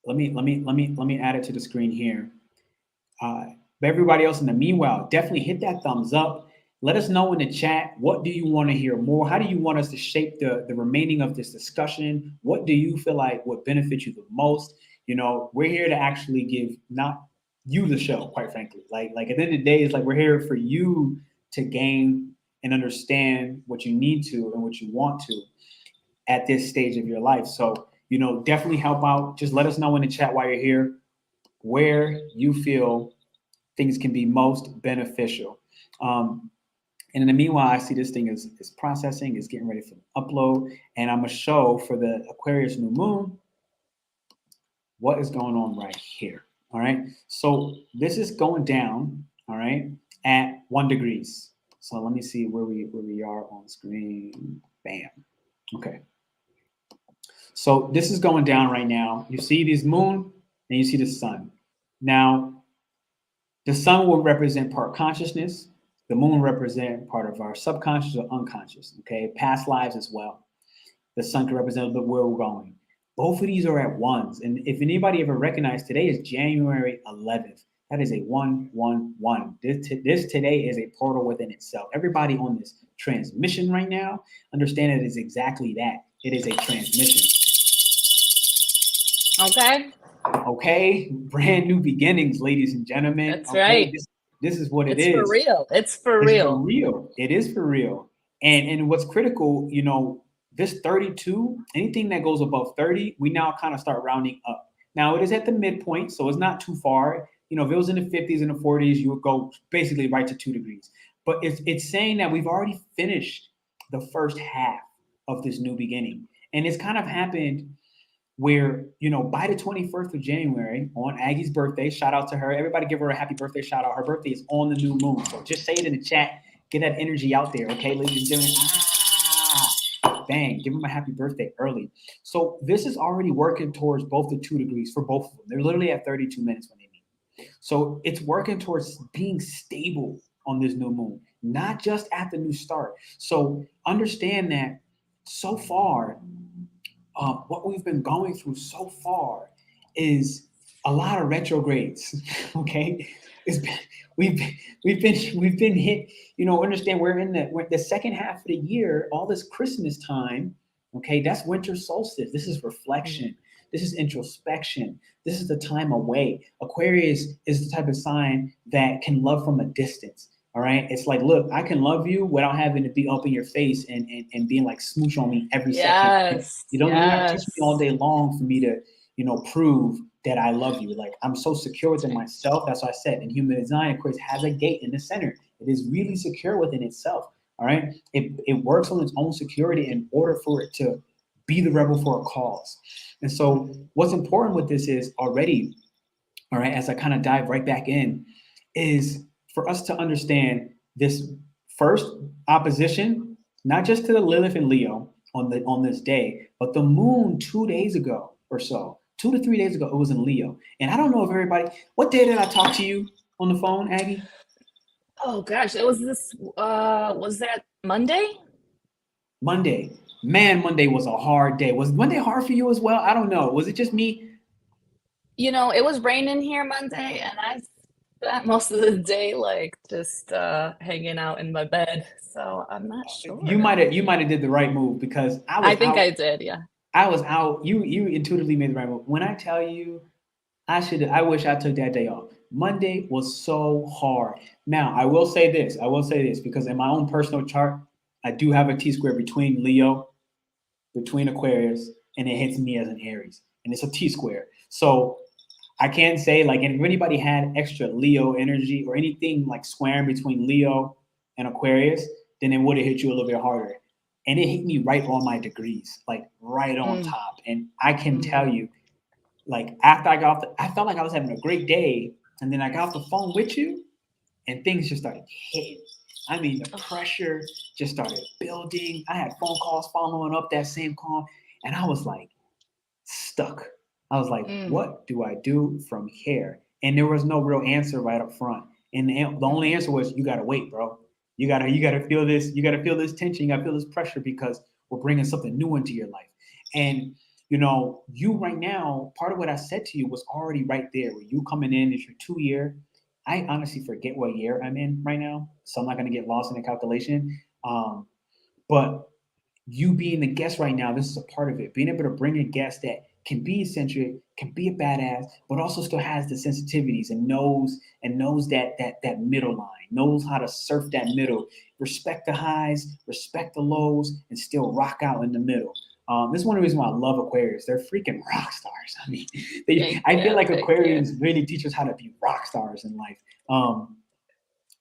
Let me add it to the screen here. But everybody else in the meanwhile, definitely hit that thumbs up. Let us know in the chat, what do you want to hear more? How do you want us to shape the remaining of this discussion? What do you feel like would benefit you the most? You know, we're here to actually give not you the show, quite frankly. Like at the end of the day, it's like we're here for you to gain and understand what you need to and what you want to at this stage of your life. So, you know, definitely help out. Just let us know in the chat while you're here where you feel things can be most beneficial. And in the meanwhile, I see this thing is processing, is getting ready for the upload. And I'm going to show for the Aquarius new moon what is going on right here. All right. So this is going down, all right, at 1 degrees. So let me see where we are on screen. Bam. Okay. So this is going down right now. You see this moon and you see the sun. Now, the sun will represent part consciousness. The moon represent part of our subconscious or unconscious, okay? Past lives as well. The sun can represent where we're going. Both of these are at ones. And if anybody ever recognized, today is January 11th. That is a 111. This today is a portal within itself. Everybody on this transmission right now, understand it is exactly that. It is a transmission. Okay. Okay. Brand new beginnings, ladies and gentlemen. That's okay? right. This is what it is. It's for real. It's for real. It is for real. And what's critical, you know, this 32, anything that goes above 30, we now kind of start rounding up. Now it is at the midpoint, so it's not too far. You know, if it was in the 50s and the 40s, you would go basically right to 2 degrees. But it's saying that we've already finished the first half of this new beginning. And it's kind of happened where, you know, by the 21st of January, on Aggie's birthday, shout out to her. Everybody give her a happy birthday shout out. Her birthday is on the new moon. So just say it in the chat. Get that energy out there, okay, ladies and gentlemen? Bang, give them a happy birthday early. So this is already working towards both the 2 degrees for both of them. They're literally at 32 minutes when they meet. So it's working towards being stable on this new moon, not just at the new start. So understand that so far, what we've been going through so far is a lot of retrogrades. Okay, we've been hit. You know, understand we're in the second half of the year. All this Christmas time. Okay, that's winter solstice. This is reflection. This is introspection. This is the time away. Aquarius is the type of sign that can love from a distance. All right. It's like, look, I can love you without having to be up in your face and being like smooch on me every second. You don't have to teach me all day long for me to, you know, prove that I love you. Like, I'm so secure within myself. That's what I said. In human design, Aquarius has a gate in the center. It is really secure within itself. All right. It works on its own security in order for it to be the rebel for a cause. And so what's important with this is already, all right, as I kind of dive right back in, is for us to understand this first opposition, not just to the Lilith and Leo on this day, but the moon 2 days ago or so, 2 to 3 days ago, it was in Leo. And I don't know if everybody, what day did I talk to you on the phone, Aggie? Oh gosh, it was this, was that Monday? Monday. Man, Monday was a hard day. Was Monday hard for you as well? I don't know. Was it just me? You know, it was raining here Monday, and I spent most of the day like just hanging out in my bed. So I'm not sure. You might have did the right move because I think I did, yeah. I was out. You intuitively made the right move. When I tell you, I wish I took that day off. Monday was so hard. Now I will say this because in my own personal chart, I do have a T-square between Leo, between Aquarius, and it hits me as an Aries, and it's a T-square. So I can say, like, if anybody had extra Leo energy or anything like squaring between Leo and Aquarius, then it would have hit you a little bit harder. And it hit me right on my degrees, like right on top. And I can tell you, like, after I got off, I felt like I was having a great day. And then I got off the phone with you and things just started hitting. I mean, the pressure just started building. I had phone calls following up that same call. And I was like, stuck. I was like, what do I do from here? And there was no real answer right up front. And the only answer was, you gotta wait, bro. You gotta feel this. You gotta feel this tension. You gotta feel this pressure, because we're bringing something new into your life. And you know, you right now, part of what I said to you was already right there. With you coming in, it's your 2 year. I honestly forget what year I'm in right now, so I'm not gonna get lost in the calculation. But you being the guest right now, this is a part of it. Being able to bring a guest that can be eccentric, can be a badass, but also still has the sensitivities and knows that middle line, knows how to surf that middle, respect the highs, respect the lows, and still rock out in the middle. This is one of the reasons why I love Aquarius. They're freaking rock stars. I mean, I feel like Aquarians really teach us how to be rock stars in life.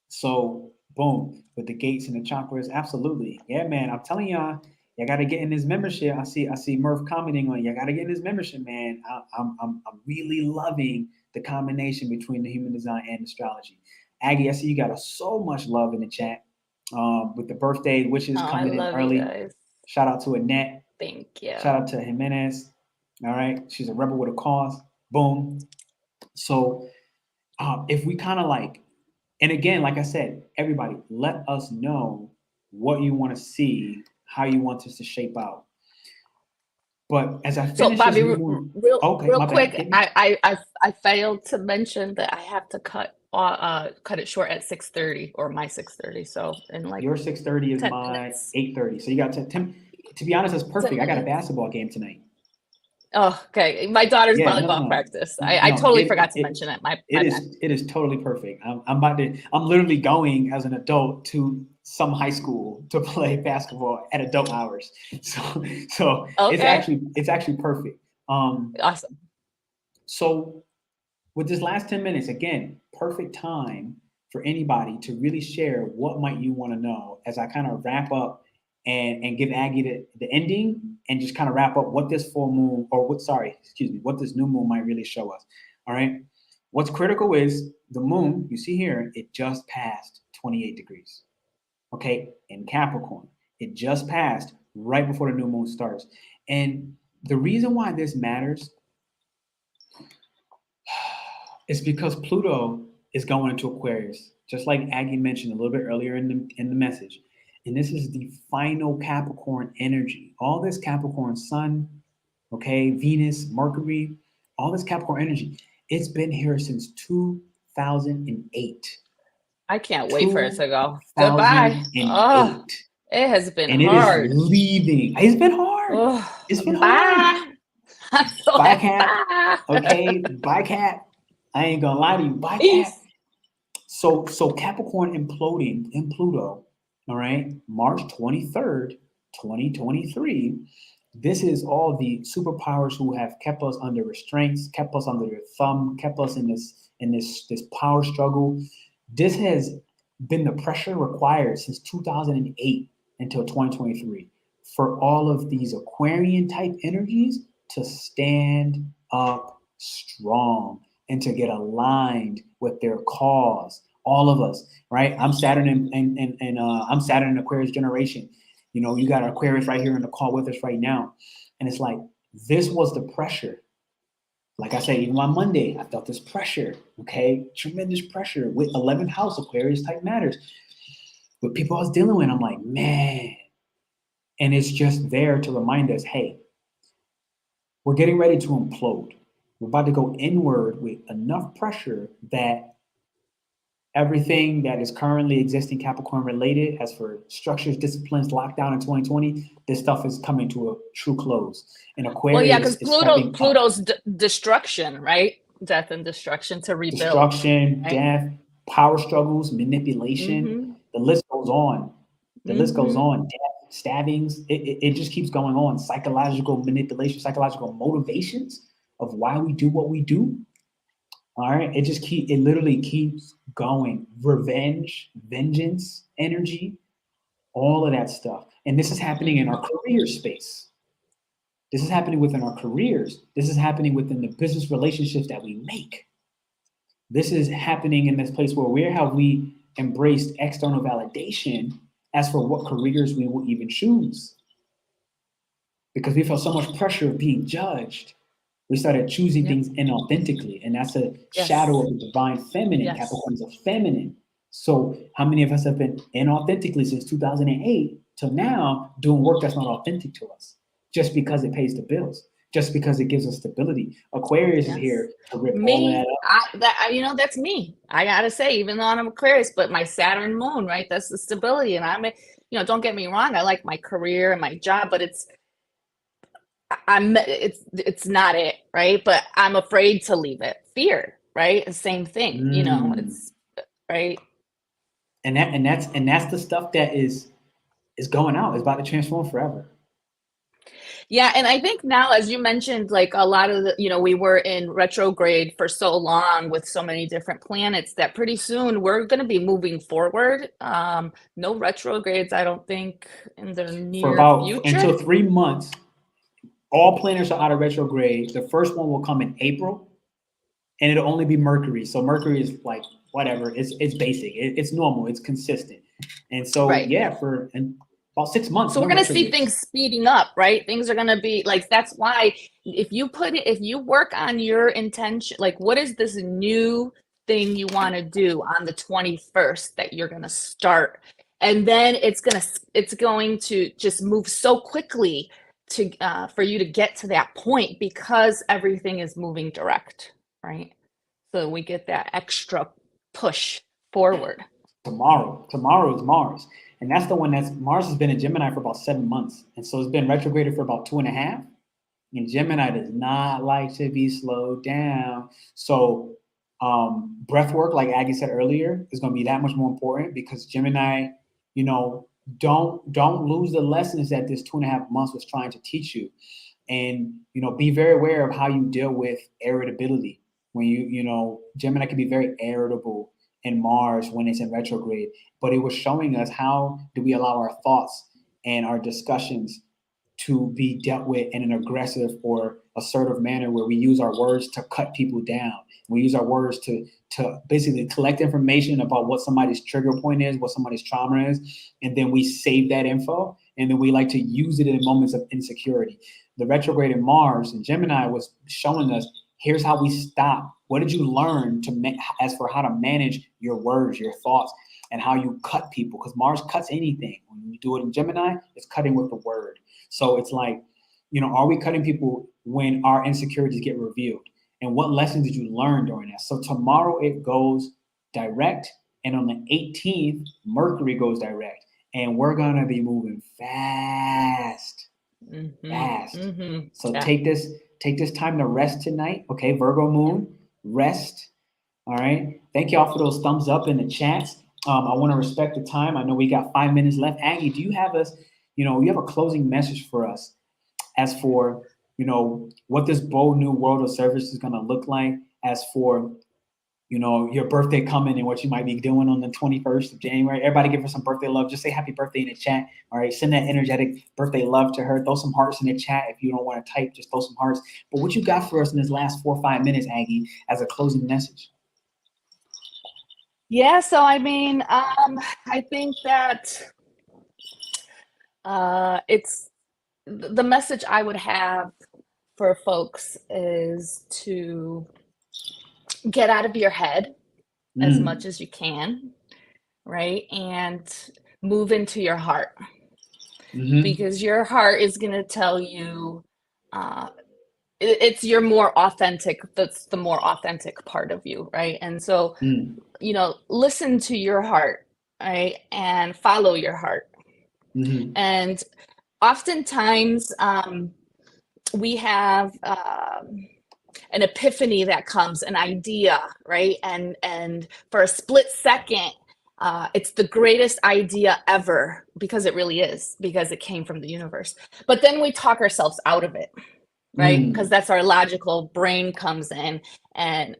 So boom, with the gates and the chakras, absolutely. Yeah, man, I'm telling y'all, you gotta get in this membership. I see Murph commenting on, you gotta get in this membership, man. I'm really loving the combination between the human design and astrology. Aggie, I see you got so much love in the chat. With the birthday wishes coming in early. Shout out to Annette. Thank you. Shout out to Jimenez. All right, she's a rebel with a cause. Boom. So if we kind of like, and again, like I said, everybody, let us know what you want to see, how you want this to shape out. But as I finish, so Bobby, real quick, I failed to mention that I have to cut it short at 6:30, or my 6:30. So in like your 6:30 is my minutes. 8:30. So you got 10. To be honest, that's perfect. I got a basketball game tonight. Oh, okay. My daughter's volleyball practice. I totally forgot to mention it. It is totally perfect. I'm literally going as an adult to some high school to play basketball at adult hours. So okay. it's actually perfect. Awesome. So with this last 10 minutes, again, perfect time for anybody to really share what might you want to know as I kind of wrap up and give Aggie the ending, and just kind of wrap up what this full moon, or what this new moon might really show us. All right. What's critical is the moon, you see here, it just passed 28 degrees. Okay. In Capricorn, it just passed right before the new moon starts. And the reason why this matters is because Pluto is going into Aquarius, just like Aggie mentioned a little bit earlier in the message. And this is the final Capricorn energy. All this Capricorn sun, okay, Venus, Mercury, all this Capricorn energy, it's been here since 2008. I can't wait for it to go. Goodbye. Oh, it has been hard. It is leaving. It's been hard. Oh, it's been hard. Bye, Cat. Okay, bye, Cat. I ain't gonna lie to you. Bye, Cat. So Capricorn imploding in Pluto. All right, March 23rd, 2023. This is all the superpowers who have kept us under restraints, kept us under their thumb, kept us in this power struggle. This has been the pressure required since 2008 until 2023 for all of these Aquarian type energies to stand up strong and to get aligned with their cause. All of us, right? I'm Saturn and I'm Saturn in Aquarius generation. You know, you got Aquarius right here in the call with us right now. And it's like, this was the pressure. Like I said, even on Monday, I felt this pressure, okay? Tremendous pressure with 11th house Aquarius type matters. With people I was dealing with, I'm like, man. And it's just there to remind us, hey, we're getting ready to implode. We're about to go inward with enough pressure that everything that is currently existing Capricorn related, as for structures, disciplines, lockdown in 2020, this stuff is coming to a true close. And Aquarius, well, yeah, because Pluto's destruction, right? Death and destruction to rebuild. Destruction, right? Death, power struggles, manipulation. Mm-hmm. The list goes on. The list goes on. Death, stabbings. It just keeps going on. Psychological manipulation, psychological motivations of why we do what we do. All right, it literally keeps going. Revenge, vengeance, energy, all of that stuff. And this is happening in our career space. This is happening within our careers. This is happening within the business relationships that we make. This is happening in this place where have we embraced external validation as for what careers we will even choose. Because we felt so much pressure of being judged. We started choosing things inauthentically, and that's a shadow of the divine feminine. Capricorn is a feminine. So how many of us have been inauthentically since 2008 till now doing work that's not authentic to us, just because it pays the bills, just because it gives us stability? Aquarius is here to rip all of that up. You know, that's me. I gotta say, even though I'm Aquarius, but my Saturn moon, right? That's the stability. And I'm, you know, don't get me wrong, I like my career and my job, but it's not it, right? But I'm afraid to leave it. Fear, right? The same thing, you know, it's right. And that's the stuff that is going out. It's about to transform forever. Yeah, and I think now, as you mentioned, like a lot of the, you know, we were in retrograde for so long with so many different planets that pretty soon we're going to be moving forward. No retrogrades, I don't think, in the near future. Until 3 months, all planets are out of retrograde. The first one will come in April, and it'll only be Mercury. So Mercury is like, whatever, it's basic, it's normal, it's consistent. And so for about 6 months. So we're going to see things speeding up, right? Things are going to be like, that's why if you work on your intention, like what is this new thing you want to do on the 21st that you're going to start? And then it's going to just move so quickly to for you to get to that point, because everything is moving direct, right? So we get that extra push forward. Tomorrow is Mars. And that's the one Mars has been in Gemini for about 7 months. And so it's been retrograded for about 2.5. And Gemini does not like to be slowed down. So breath work, like Aggie said earlier, is going to be that much more important, because Gemini, you know, don't lose the lessons that this 2.5 months was trying to teach you. And, you know, be very aware of how you deal with irritability. When you know, Gemini can be very irritable in Mars when it's in retrograde, but it was showing us how do we allow our thoughts and our discussions to be dealt with in an aggressive or assertive manner, where we use our words to cut people down. We use our words to basically collect information about what somebody's trigger point is, what somebody's trauma is, and then we save that info, and then we like to use it in moments of insecurity. The retrograde in Mars and Gemini was showing us, here's how we stop. What did you learn as for how to manage your words, your thoughts, and how you cut people? Because Mars cuts anything. When you do it in Gemini, it's cutting with the word. So it's like, you know, are we cutting people when our insecurities get revealed? And what lessons did you learn during that? So tomorrow it goes direct. And on the 18th, Mercury goes direct. And we're going to be moving fast. So take this time to rest tonight. Okay, Virgo moon, rest. All right. Thank y'all for those thumbs up in the chats. I want to respect the time. I know we got 5 minutes left. Aggie, do you have you have a closing message for us as for, you know, what this bold new world of service is going to look like, as for, you know, your birthday coming and what you might be doing on the 21st of January. Everybody give her some birthday love. Just say happy birthday in the chat. All right. Send that energetic birthday love to her. Throw some hearts in the chat. If you don't want to type, just throw some hearts. But what you got for us in this last 4 or 5 minutes, Aggie, as a closing message? Yeah. So, I mean, I think that it's the message I would have for folks is to get out of your head as much as you can, right? And move into your heart, because your heart is going to tell you, it's your more authentic, that's the more authentic part of you, right? And so, you know, listen to your heart, right? And follow your heart. And oftentimes we have an epiphany that comes, an idea, right? And for a split second, it's the greatest idea ever, because it really is, because it came from the universe. But then we talk ourselves out of it, right? Because that's our logical brain comes in and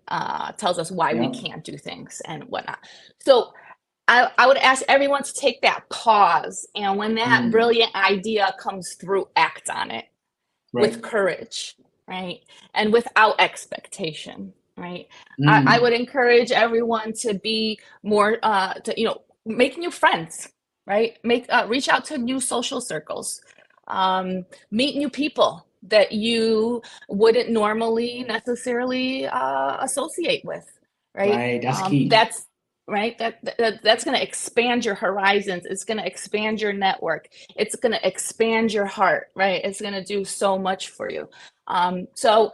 tells us why we can't do things and whatnot. So I would ask everyone to take that pause, and when that brilliant idea comes through, act on it with courage, right? And without expectation, right? I would encourage everyone to be more, make new friends, right? Reach out to new social circles, meet new people, that you wouldn't normally necessarily associate with, right? Right, that's key. That's right. That's going to expand your horizons. It's going to expand your network. It's going to expand your heart, right? It's going to do so much for you. So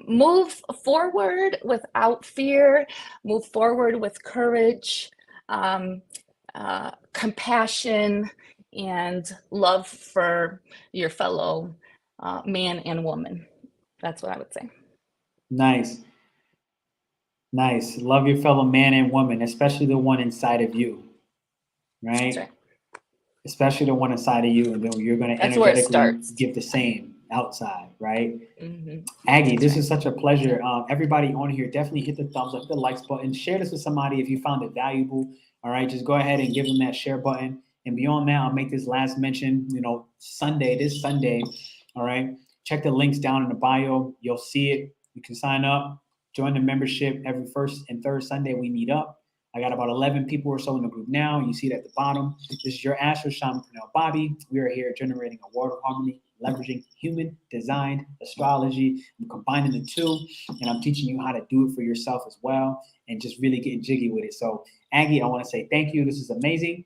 move forward without fear, move forward with courage, compassion, and love for your fellow man and woman. That's what I would say. Nice. Nice. Love your fellow man and woman, especially the one inside of you, right? Right. Especially the one inside of you, and then you're going to energetically give the same outside, right? Mm-hmm. Aggie, this is such a pleasure. Everybody on here, definitely hit the thumbs up, hit the likes button, share this with somebody if you found it valuable. All right, just go ahead and give them that share button. And beyond that, I'll make this last mention, this Sunday, all right, check the links down in the bio. You'll see it. You can sign up, join the membership. Every first and third Sunday we meet up. I got about 11 people or so in the group now. You see it at the bottom. This is your AstroShaman Pernell Bobby. We are here generating a world of harmony, leveraging human designed astrology. I'm combining the two, and I'm teaching you how to do it for yourself as well, and just really getting jiggy with it. So Aggie, I want to say thank you. This is amazing.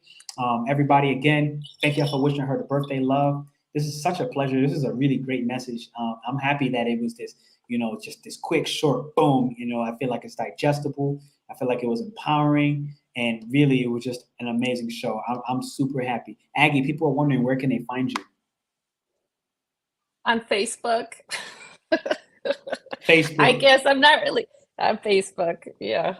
Everybody, again, thank you for wishing her the birthday love. This is such a pleasure. This is a really great message. I'm happy that it was this, just this quick, short, boom. I feel like it's digestible. I feel like it was empowering, and really it was just an amazing show. I'm super happy. Aggie, people are wondering, where can they find you? On Facebook. Facebook. I guess I'm not really on Facebook. Yeah.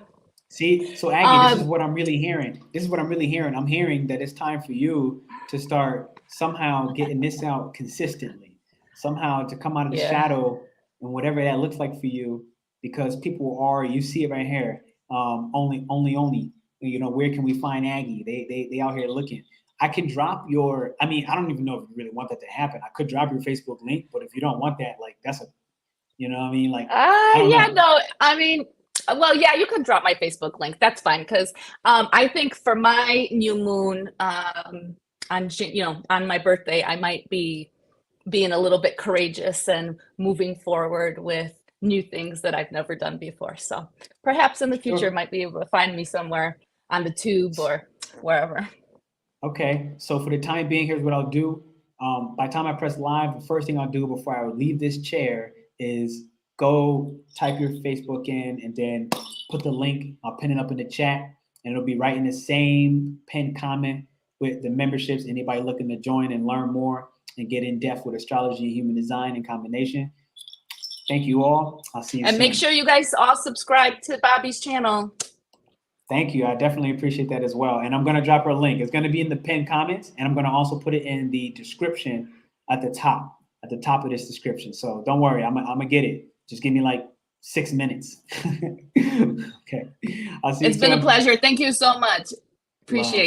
See, so Aggie, this is what I'm really hearing. I'm hearing that it's time for you to start somehow getting this out consistently, somehow to come out of the shadow and whatever that looks like for you, because people are, you see it right here. Only, where can we find Aggie? They out here looking. I can drop your, I don't even know if you really want that to happen. I could drop your Facebook link, but if you don't want that, that's a, you know what I mean? Well, yeah, you can drop my Facebook link. That's fine. Cause, I think for my new moon, on my birthday, I might be being a little bit courageous and moving forward with new things that I've never done before. So perhaps in the future, might be able to find me somewhere on the tube or wherever. Okay. So for the time being, here's what I'll do. By the time I press live, the first thing I'll do before I leave this chair is go type your Facebook in and then put the link. I'll pin it up in the chat, and it'll be right in the same pinned comment with the memberships. Anybody looking to join and learn more and get in depth with astrology, human design, and combination. Thank you all. I'll see you soon. And make sure you guys all subscribe to Bobby's channel. Thank you. I definitely appreciate that as well. And I'm going to drop her link. It's going to be in the pinned comments, and I'm going to also put it in the description at the top of this description. So don't worry, I'm going to get it. Just give me 6 minutes. Okay. I'll see you soon. It's been a pleasure. Thank you so much. Appreciate you.